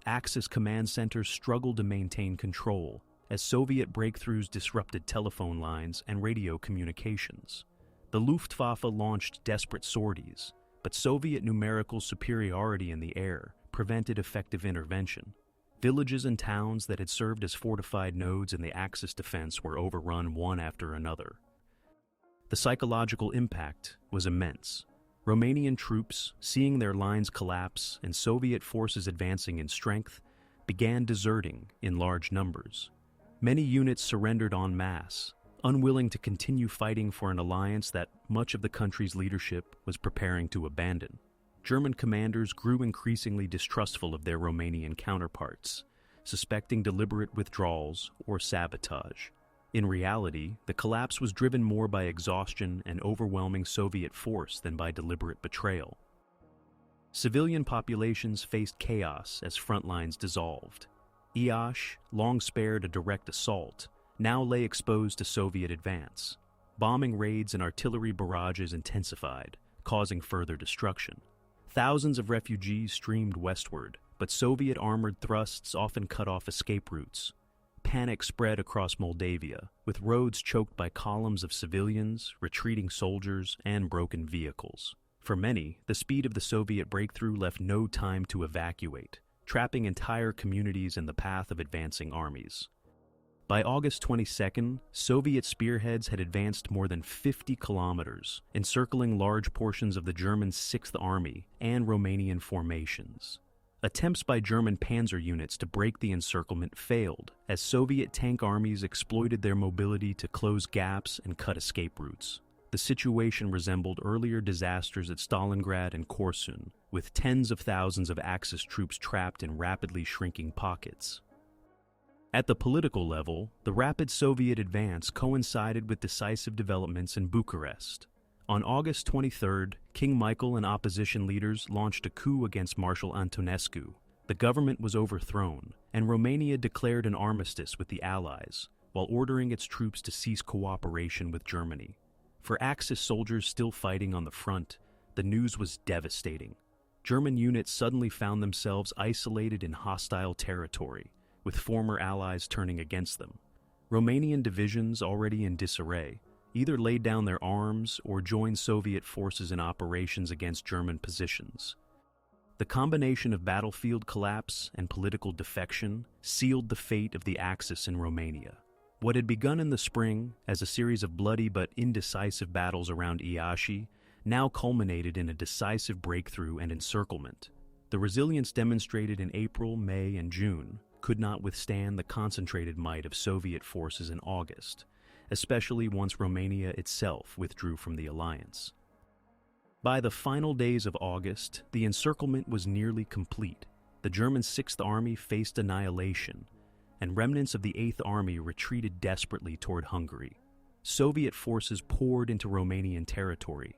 Axis command centers struggled to maintain control as Soviet breakthroughs disrupted telephone lines and radio communications. The Luftwaffe launched desperate sorties, but Soviet numerical superiority in the air prevented effective intervention. Villages and towns that had served as fortified nodes in the Axis defense were overrun one after another. The psychological impact was immense. Romanian troops, seeing their lines collapse and Soviet forces advancing in strength, began deserting in large numbers. Many units surrendered en masse, unwilling to continue fighting for an alliance that much of the country's leadership was preparing to abandon. German commanders grew increasingly distrustful of their Romanian counterparts, suspecting deliberate withdrawals or sabotage. In reality, the collapse was driven more by exhaustion and overwhelming Soviet force than by deliberate betrayal. Civilian populations faced chaos as front lines dissolved. Iași, long spared a direct assault, now lay exposed to Soviet advance. Bombing raids and artillery barrages intensified, causing further destruction. Thousands of refugees streamed westward, but Soviet armored thrusts often cut off escape routes. Panic spread across Moldavia, with roads choked by columns of civilians, retreating soldiers, and broken vehicles. For many, the speed of the Soviet breakthrough left no time to evacuate, trapping entire communities in the path of advancing armies. By August 22nd, Soviet spearheads had advanced more than 50 kilometers, encircling large portions of the German 6th Army and Romanian formations. Attempts by German Panzer units to break the encirclement failed, as Soviet tank armies exploited their mobility to close gaps and cut escape routes. The situation resembled earlier disasters at Stalingrad and Korsun, with tens of thousands of Axis troops trapped in rapidly shrinking pockets. At the political level, the rapid Soviet advance coincided with decisive developments in Bucharest. On August 23rd, King Michael and opposition leaders launched a coup against Marshal Antonescu. The government was overthrown, and Romania declared an armistice with the Allies, while ordering its troops to cease cooperation with Germany. For Axis soldiers still fighting on the front, the news was devastating. German units suddenly found themselves isolated in hostile territory, with former allies turning against them. Romanian divisions, already in disarray, either laid down their arms or joined Soviet forces in operations against German positions. The combination of battlefield collapse and political defection sealed the fate of the Axis in Romania. What had begun in the spring as a series of bloody but indecisive battles around Iași now culminated in a decisive breakthrough and encirclement. The resilience demonstrated in April, May, and June could not withstand the concentrated might of Soviet forces in August, especially once Romania itself withdrew from the alliance. By the final days of August, the encirclement was nearly complete. The German 6th Army faced annihilation, and remnants of the 8th Army retreated desperately toward Hungary. Soviet forces poured into Romanian territory,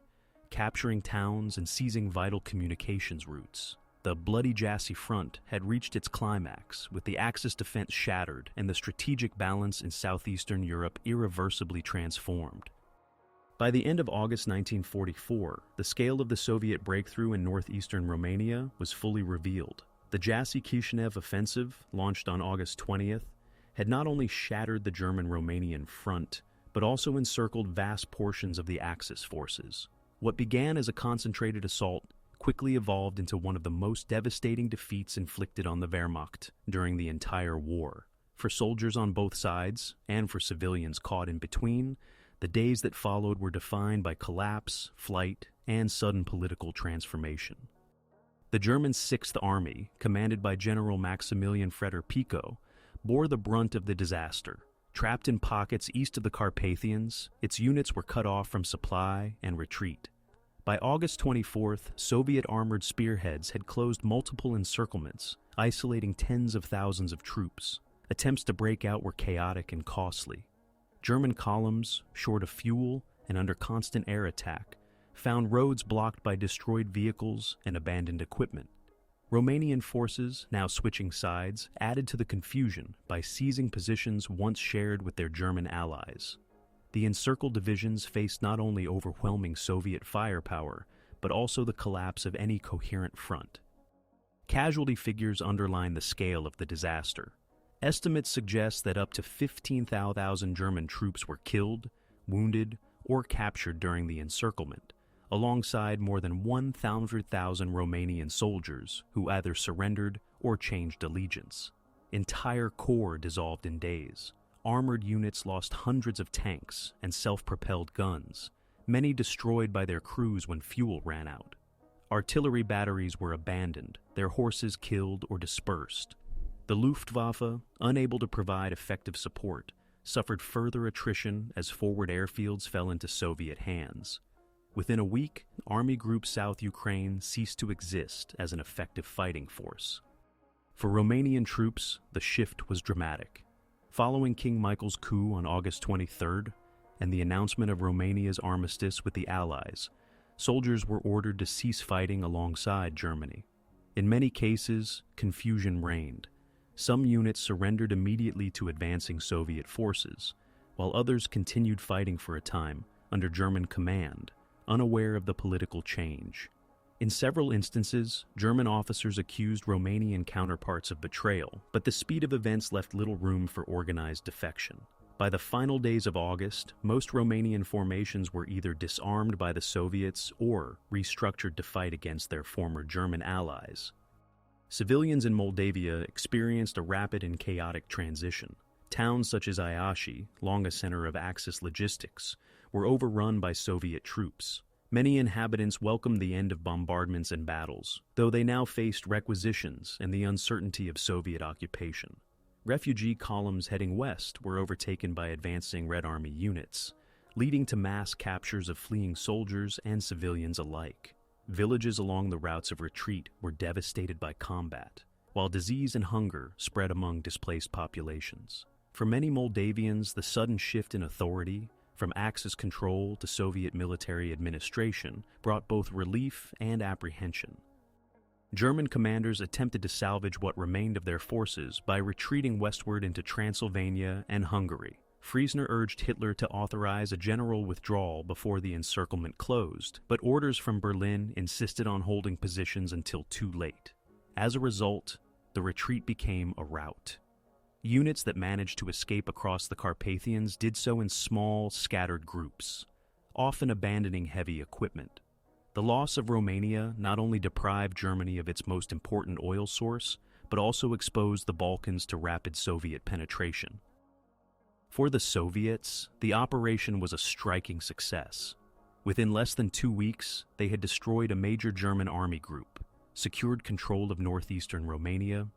capturing towns and seizing vital communications routes. The bloody Jassy Front had reached its climax, with the Axis defense shattered and the strategic balance in southeastern Europe irreversibly transformed. By the end of August 1944, the scale of the Soviet breakthrough in northeastern Romania was fully revealed. The Jassy-Kishinev Offensive, launched on August 20th, had not only shattered the German-Romanian front, but also encircled vast portions of the Axis forces. What began as a concentrated assault quickly evolved into one of the most devastating defeats inflicted on the Wehrmacht during the entire war. For soldiers on both sides, and for civilians caught in between, the days that followed were defined by collapse, flight, and sudden political transformation. The German 6th Army, commanded by General Maximilian Pico, bore the brunt of the disaster. Trapped in pockets east of the Carpathians, its units were cut off from supply and retreat. By August 24th, Soviet armored spearheads had closed multiple encirclements, isolating tens of thousands of troops. Attempts to break out were chaotic and costly. German columns, short of fuel and under constant air attack, found roads blocked by destroyed vehicles and abandoned equipment. Romanian forces, now switching sides, added to the confusion by seizing positions once shared with their German allies. The encircled divisions faced not only overwhelming Soviet firepower, but also the collapse of any coherent front. Casualty figures underline the scale of the disaster. Estimates suggest that up to 15,000 German troops were killed, wounded, or captured during the encirclement, alongside more than 100,000 Romanian soldiers who either surrendered or changed allegiance. Entire corps dissolved in days. Armored units lost hundreds of tanks and self-propelled guns, many destroyed by their crews when fuel ran out. Artillery batteries were abandoned, their horses killed or dispersed. The Luftwaffe, unable to provide effective support, suffered further attrition as forward airfields fell into Soviet hands. Within a week, Army Group South Ukraine ceased to exist as an effective fighting force. For Romanian troops, the shift was dramatic. Following King Michael's coup on August 23rd and the announcement of Romania's armistice with the Allies, soldiers were ordered to cease fighting alongside Germany. In many cases, confusion reigned. Some units surrendered immediately to advancing Soviet forces, while others continued fighting for a time under German command, unaware of the political change. In several instances, German officers accused Romanian counterparts of betrayal, but the speed of events left little room for organized defection. By the final days of August, most Romanian formations were either disarmed by the Soviets or restructured to fight against their former German allies. Civilians in Moldavia experienced a rapid and chaotic transition. Towns such as Iași, long a center of Axis logistics, were overrun by Soviet troops. Many inhabitants welcomed the end of bombardments and battles, though they now faced requisitions and the uncertainty of Soviet occupation. Refugee columns heading west were overtaken by advancing Red Army units, leading to mass captures of fleeing soldiers and civilians alike. Villages along the routes of retreat were devastated by combat, while disease and hunger spread among displaced populations. For many Moldavians, the sudden shift in authority, from Axis control to Soviet military administration, brought both relief and apprehension. German commanders attempted to salvage what remained of their forces by retreating westward into Transylvania and Hungary. Friesner urged Hitler to authorize a general withdrawal before the encirclement closed, but orders from Berlin insisted on holding positions until too late. As a result, the retreat became a rout. Units that managed to escape across the Carpathians did so in small, scattered groups, often abandoning heavy equipment. The loss of Romania not only deprived Germany of its most important oil source, but also exposed the Balkans to rapid Soviet penetration. For the Soviets, the operation was a striking success. Within less than 2 weeks, they had destroyed a major German army group, secured control of northeastern Romania,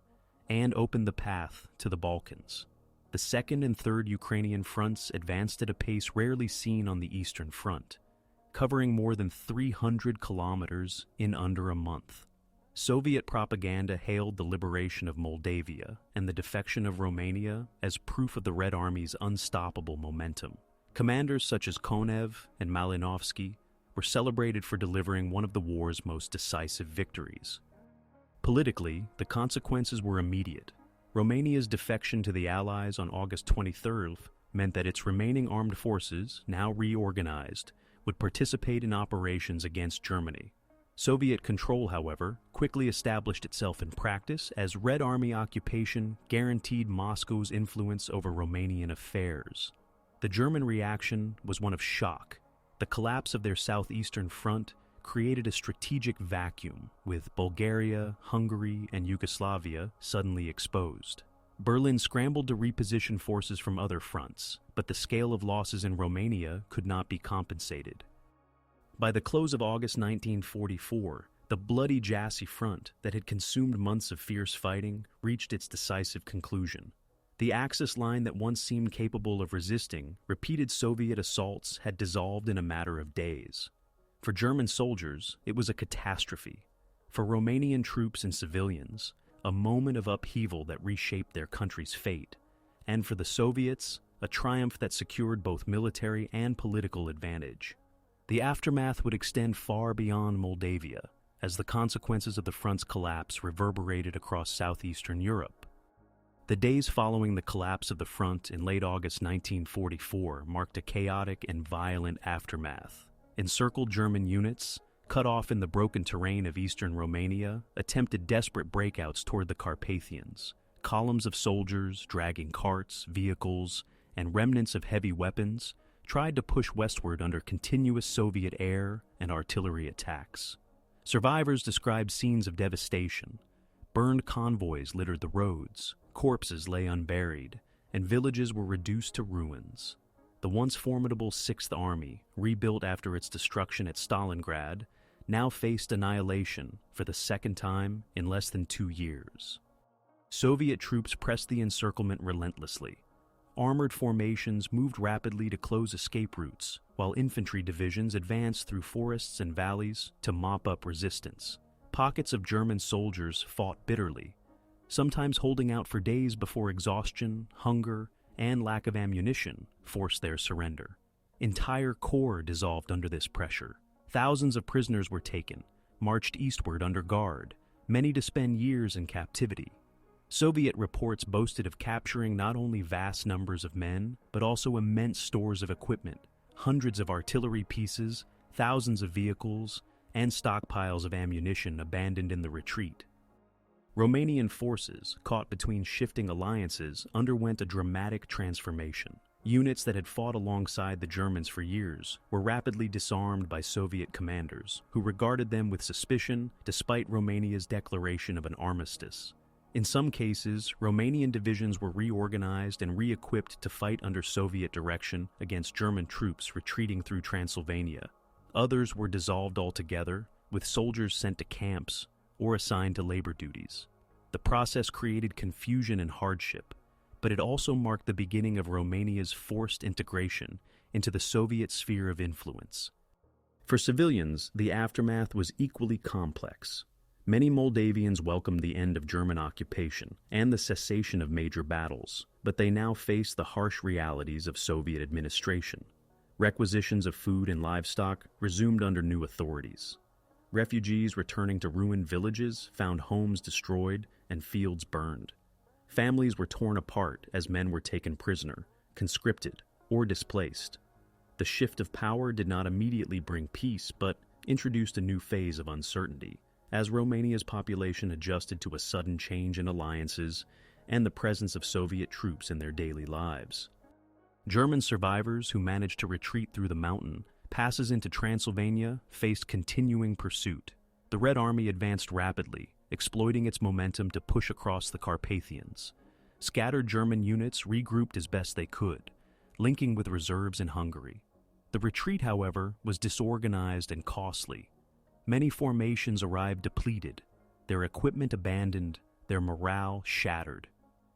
and opened the path to the Balkans. The Second and Third Ukrainian fronts advanced at a pace rarely seen on the Eastern Front, covering more than 300 kilometers in under a month. Soviet propaganda hailed the liberation of Moldavia and the defection of Romania as proof of the Red Army's unstoppable momentum. Commanders such as Konev and Malinovsky were celebrated for delivering one of the war's most decisive victories. Politically, the consequences were immediate. Romania's defection to the Allies on August 23rd meant that its remaining armed forces, now reorganized, would participate in operations against Germany. Soviet control, however, quickly established itself in practice as Red Army occupation guaranteed Moscow's influence over Romanian affairs. The German reaction was one of shock. The collapse of their southeastern front created a strategic vacuum, with Bulgaria, Hungary, and Yugoslavia suddenly exposed. Berlin scrambled to reposition forces from other fronts, but the scale of losses in Romania could not be compensated. By the close of August 1944, the bloody Jassy Front that had consumed months of fierce fighting reached its decisive conclusion. The Axis line that once seemed capable of resisting repeated Soviet assaults had dissolved in a matter of days. For German soldiers, it was a catastrophe. For Romanian troops and civilians, a moment of upheaval that reshaped their country's fate. And for the Soviets, a triumph that secured both military and political advantage. The aftermath would extend far beyond Moldavia, as the consequences of the front's collapse reverberated across southeastern Europe. The days following the collapse of the front in late August 1944 marked a chaotic and violent aftermath. Encircled German units, cut off in the broken terrain of eastern Romania, attempted desperate breakouts toward the Carpathians. Columns of soldiers, dragging carts, vehicles, and remnants of heavy weapons tried to push westward under continuous Soviet air and artillery attacks. Survivors described scenes of devastation. Burned convoys littered the roads, corpses lay unburied, and villages were reduced to ruins. The once formidable Sixth Army, rebuilt after its destruction at Stalingrad, now faced annihilation for the second time in less than 2 years. Soviet troops pressed the encirclement relentlessly. Armored formations moved rapidly to close escape routes, while infantry divisions advanced through forests and valleys to mop up resistance. Pockets of German soldiers fought bitterly, sometimes holding out for days before exhaustion, hunger, and lack of ammunition forced their surrender. Entire corps dissolved under this pressure. Thousands of prisoners were taken, marched eastward under guard, many to spend years in captivity. Soviet reports boasted of capturing not only vast numbers of men, but also immense stores of equipment, hundreds of artillery pieces, thousands of vehicles, and stockpiles of ammunition abandoned in the retreat. Romanian forces, caught between shifting alliances, underwent a dramatic transformation. Units that had fought alongside the Germans for years were rapidly disarmed by Soviet commanders, who regarded them with suspicion despite Romania's declaration of an armistice. In some cases, Romanian divisions were reorganized and re-equipped to fight under Soviet direction against German troops retreating through Transylvania. Others were dissolved altogether, with soldiers sent to camps or assigned to labor duties. The process created confusion and hardship, but it also marked the beginning of Romania's forced integration into the Soviet sphere of influence. For civilians, the aftermath was equally complex. Many Moldavians welcomed the end of German occupation and the cessation of major battles, but they now faced the harsh realities of Soviet administration. Requisitions of food and livestock resumed under new authorities. Refugees returning to ruined villages found homes destroyed and fields burned. Families were torn apart as men were taken prisoner, conscripted, or displaced. The shift of power did not immediately bring peace, but introduced a new phase of uncertainty, as Romania's population adjusted to a sudden change in alliances and the presence of Soviet troops in their daily lives. German survivors who managed to retreat through the mountain passes into Transylvania faced continuing pursuit. The Red Army advanced rapidly, exploiting its momentum to push across the Carpathians. Scattered German units regrouped as best they could, linking with reserves in Hungary. The retreat, however, was disorganized and costly. Many formations arrived depleted, their equipment abandoned, their morale shattered.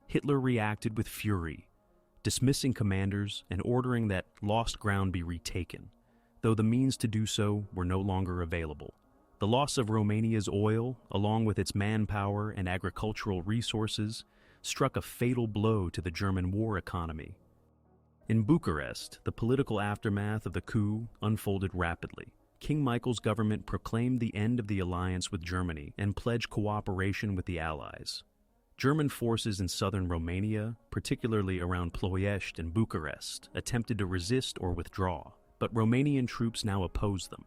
Hitler reacted with fury, dismissing commanders and ordering that lost ground be retaken, though the means to do so were no longer available. The loss of Romania's oil, along with its manpower and agricultural resources, struck a fatal blow to the German war economy. In Bucharest, the political aftermath of the coup unfolded rapidly. King Michael's government proclaimed the end of the alliance with Germany and pledged cooperation with the Allies. German forces in southern Romania, particularly around Ploiești and Bucharest, attempted to resist or withdraw, but Romanian troops now opposed them.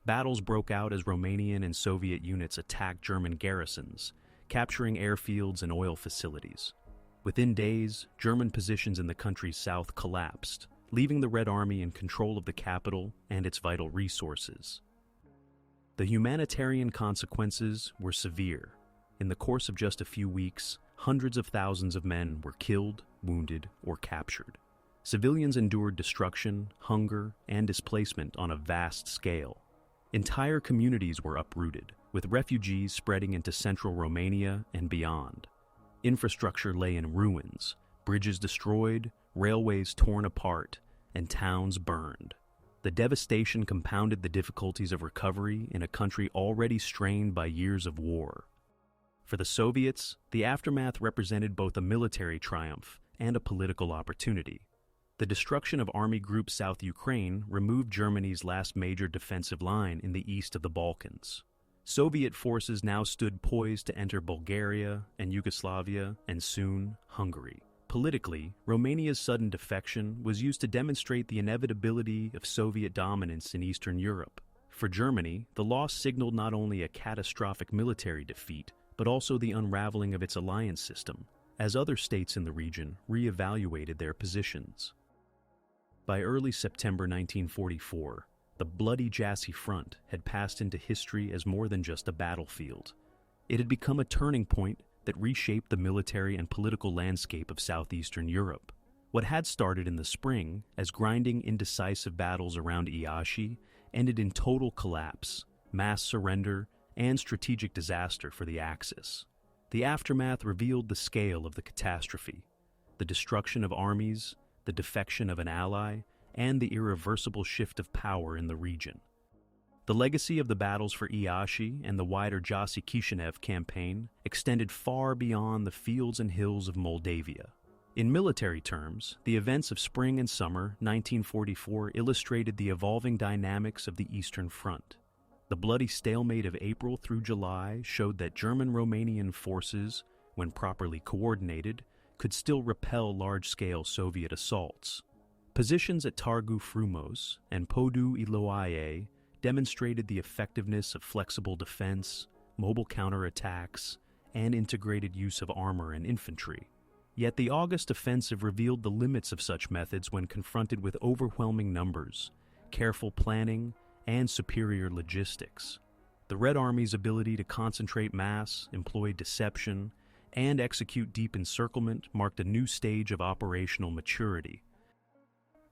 Battles broke out as Romanian and Soviet units attacked German garrisons, capturing airfields and oil facilities. Within days, German positions in the country's south collapsed, leaving the Red Army in control of the capital and its vital resources. The humanitarian consequences were severe. In the course of just a few weeks, hundreds of thousands of men were killed, wounded, or captured. Civilians endured destruction, hunger, and displacement on a vast scale. Entire communities were uprooted, with refugees spreading into central Romania and beyond. Infrastructure lay in ruins, bridges destroyed, railways torn apart, and towns burned. The devastation compounded the difficulties of recovery in a country already strained by years of war. For the Soviets, the aftermath represented both a military triumph and a political opportunity. The destruction of Army Group South Ukraine removed Germany's last major defensive line in the east of the Balkans. Soviet forces now stood poised to enter Bulgaria and Yugoslavia and soon Hungary. Politically, Romania's sudden defection was used to demonstrate the inevitability of Soviet dominance in Eastern Europe. For Germany, the loss signaled not only a catastrophic military defeat, but also the unraveling of its alliance system, as other states in the region re-evaluated their positions. By early September 1944, the bloody Jassy Front had passed into history as more than just a battlefield. It had become a turning point that reshaped the military and political landscape of southeastern Europe. What had started in the spring as grinding, indecisive battles around Iași ended in total collapse, mass surrender, and strategic disaster for the Axis. The aftermath revealed the scale of the catastrophe: the destruction of armies, the defection of an ally, and the irreversible shift of power in the region. The legacy of the battles for Iași and the wider Jassy-Kishinev campaign extended far beyond the fields and hills of Moldavia. In military terms, the events of spring and summer 1944 illustrated the evolving dynamics of the Eastern Front. The bloody stalemate of April through July showed that German-Romanian forces, when properly coordinated, could still repel large-scale Soviet assaults. Positions at Târgu Frumos and Podu Iloaiei demonstrated the effectiveness of flexible defense, mobile counterattacks, and integrated use of armor and infantry. Yet the August Offensive revealed the limits of such methods when confronted with overwhelming numbers, careful planning, and superior logistics. The Red Army's ability to concentrate mass, employ deception, and execute deep encirclement marked a new stage of operational maturity.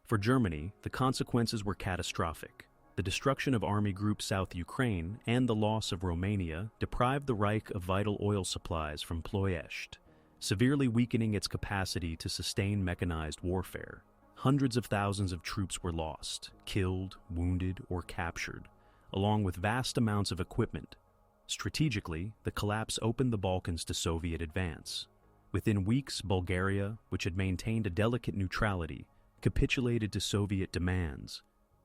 For Germany, the consequences were catastrophic. The destruction of Army Group South Ukraine and the loss of Romania deprived the Reich of vital oil supplies from Ploiești, severely weakening its capacity to sustain mechanized warfare. Hundreds of thousands of troops were lost, killed, wounded, or captured, along with vast amounts of equipment. Strategically, the collapse opened the Balkans to Soviet advance. Within weeks, Bulgaria, which had maintained a delicate neutrality, capitulated to Soviet demands.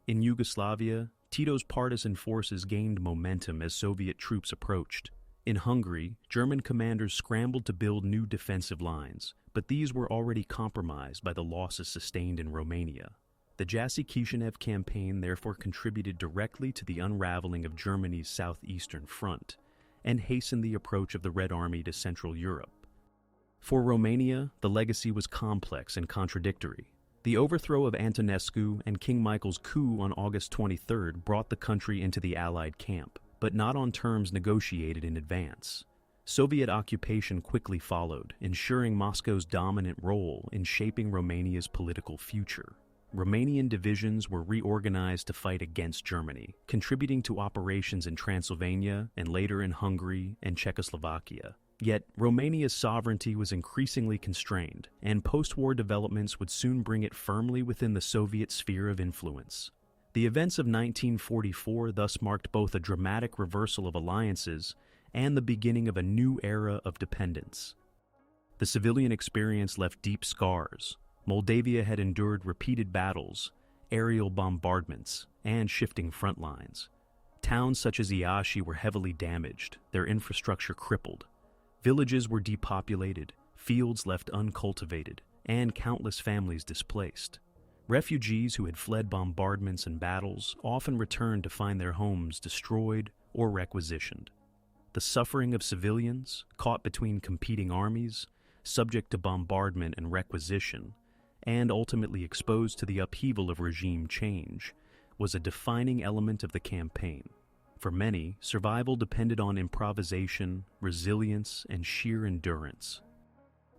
In Yugoslavia, Tito's partisan forces gained momentum as Soviet troops approached. In Hungary, German commanders scrambled to build new defensive lines, but these were already compromised by the losses sustained in Romania. The Jassy-Kishinev campaign therefore contributed directly to the unraveling of Germany's southeastern front and hastened the approach of the Red Army to Central Europe. For Romania, the legacy was complex and contradictory. The overthrow of Antonescu and King Michael's coup on August 23rd brought the country into the Allied camp, but not on terms negotiated in advance. Soviet occupation quickly followed, ensuring Moscow's dominant role in shaping Romania's political future. Romanian divisions were reorganized to fight against Germany, contributing to operations in Transylvania and later in Hungary and Czechoslovakia. Yet, Romania's sovereignty was increasingly constrained, and post-war developments would soon bring it firmly within the Soviet sphere of influence. The events of 1944 thus marked both a dramatic reversal of alliances and the beginning of a new era of dependence. The civilian experience left deep scars. Moldavia had endured repeated battles, aerial bombardments, and shifting front lines. Towns such as Iași were heavily damaged, their infrastructure crippled. Villages were depopulated, fields left uncultivated, and countless families displaced. Refugees who had fled bombardments and battles often returned to find their homes destroyed or requisitioned. The suffering of civilians, caught between competing armies, subject to bombardment and requisition, and ultimately exposed to the upheaval of regime change, was a defining element of the campaign. For many, survival depended on improvisation, resilience, and sheer endurance.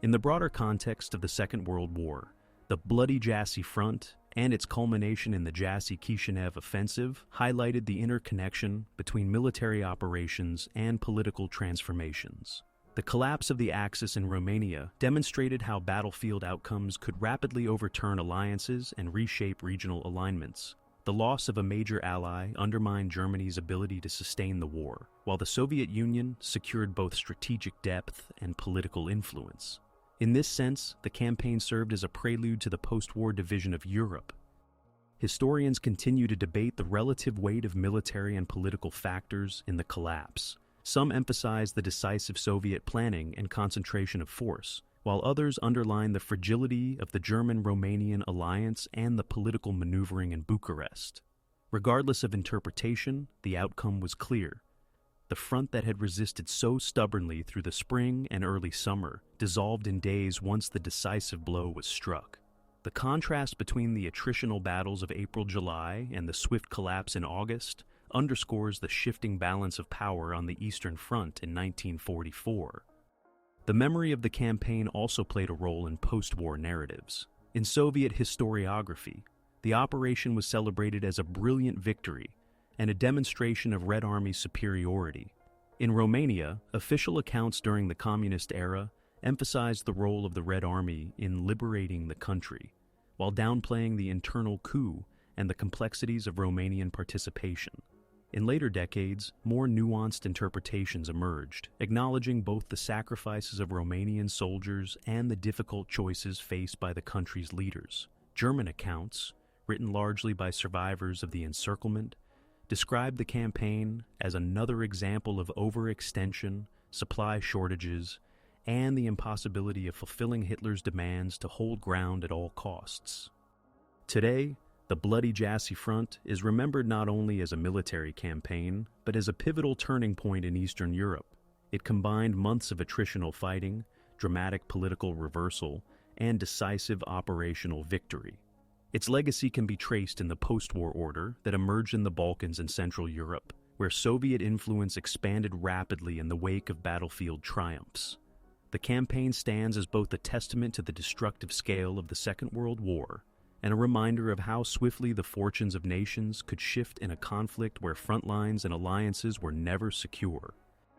In the broader context of the Second World War, the bloody Jassy Front and its culmination in the Jassy-Kishinev Offensive highlighted the interconnection between military operations and political transformations. The collapse of the Axis in Romania demonstrated how battlefield outcomes could rapidly overturn alliances and reshape regional alignments. The loss of a major ally undermined Germany's ability to sustain the war, while the Soviet Union secured both strategic depth and political influence. In this sense, the campaign served as a prelude to the post-war division of Europe. Historians continue to debate the relative weight of military and political factors in the collapse. Some emphasize the decisive Soviet planning and concentration of force, while others underline the fragility of the German-Romanian alliance and the political maneuvering in Bucharest. Regardless of interpretation, the outcome was clear. The front that had resisted so stubbornly through the spring and early summer dissolved in days once the decisive blow was struck. The contrast between the attritional battles of April-July and the swift collapse in August underscores the shifting balance of power on the Eastern Front in 1944. The memory of the campaign also played a role in post-war narratives. In Soviet historiography, the operation was celebrated as a brilliant victory and a demonstration of Red Army's superiority. In Romania, official accounts during the communist era emphasized the role of the Red Army in liberating the country, while downplaying the internal coup and the complexities of Romanian participation. In later decades, more nuanced interpretations emerged, acknowledging both the sacrifices of Romanian soldiers and the difficult choices faced by the country's leaders. German accounts, written largely by survivors of the encirclement, described the campaign as another example of overextension, supply shortages, and the impossibility of fulfilling Hitler's demands to hold ground at all costs. Today, the bloody Jassy Front is remembered not only as a military campaign, but as a pivotal turning point in Eastern Europe. It combined months of attritional fighting, dramatic political reversal, and decisive operational victory. Its legacy can be traced in the post-war order that emerged in the Balkans and Central Europe, where Soviet influence expanded rapidly in the wake of battlefield triumphs. The The campaign stands as both a testament to the destructive scale of the Second World War and a reminder of how swiftly the fortunes of nations could shift in a conflict where front lines and alliances were never secure.